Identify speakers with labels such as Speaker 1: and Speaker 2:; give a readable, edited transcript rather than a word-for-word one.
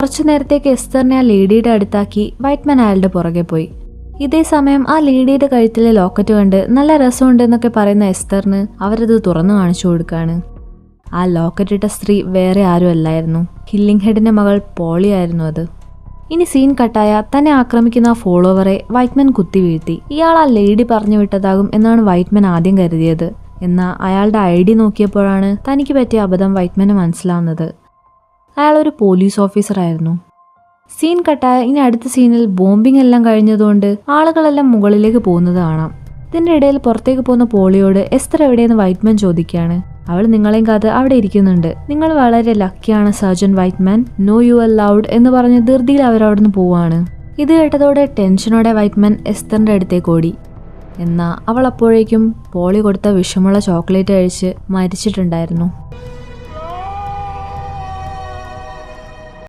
Speaker 1: കുറച്ചു നേരത്തേക്ക് എസ്തറിനെ ആ ലേഡിയുടെ അടുത്താക്കി വൈറ്റ്മാൻ അയാളുടെ പുറകെ പോയി. ഇതേ സമയം ആ ലേഡിയുടെ കഴുത്തിലെ ലോക്കറ്റ് കണ്ട് നല്ല രസമുണ്ട് എന്നൊക്കെ പറയുന്ന എസ്തറിന് അവരത് തുറന്നു കാണിച്ചു കൊടുക്കുകയാണ്. ആ ലോക്കറ്റ് ഇട്ട സ്ത്രീ വേറെ ആരും അല്ലായിരുന്നു, കില്ലിംഗ് ഹെഡിന്റെ മകൾ പോളി ആയിരുന്നു അത്. ഇനി സീൻ കട്ടായ തന്നെ ആക്രമിക്കുന്ന ആ ഫോളോവറെ വൈറ്റ്മാൻ കുത്തി വീഴ്ത്തി. ഇയാൾ ആ ലേഡി പറഞ്ഞു വിട്ടതാകും എന്നാണ് വൈറ്റ്മാൻ ആദ്യം കരുതിയത്. എന്നാൽ അയാളുടെ ID നോക്കിയപ്പോഴാണ് തനിക്ക് പറ്റിയ അബദ്ധം വൈറ്റ്മാന് മനസ്സിലാവുന്നത്. അയാളൊരു പോലീസ് ഓഫീസറായിരുന്നു. സീൻ കട്ടായ ഇനി അടുത്ത സീനിൽ ബോംബിംഗ് എല്ലാം കഴിഞ്ഞതുകൊണ്ട് ആളുകളെല്ലാം മുകളിലേക്ക് പോകുന്നത് കാണാം. ഇതിന്റെ ഇടയിൽ പുറത്തേക്ക് പോകുന്ന പോളിയോട് എസ്തർ എവിടെയെന്ന് വൈറ്റ്മാൻ ചോദിക്കുകയാണ്. അവൾ നിങ്ങളെയും കാത്ത് അവിടെ ഇരിക്കുന്നുണ്ട്. നിങ്ങൾ വളരെ ലക്കിയാണ് Sergeant Whiteman, no you are loud എന്ന് പറഞ്ഞ് ധൃതിയിൽ അവരവിടുന്ന് പോവാണ്. ഇത് കേട്ടതോടെ ടെൻഷനോടെ വൈറ്റ്മാൻ എസ്തറിന്റെ അടുത്തേക്ക് ഓടി. എന്നാൽ അവൾ അപ്പോഴേക്കും പോളി കൊടുത്ത വിഷമുള്ള ചോക്ലേറ്റ് കഴിച്ച് മരിച്ചിട്ടുണ്ടായിരുന്നു.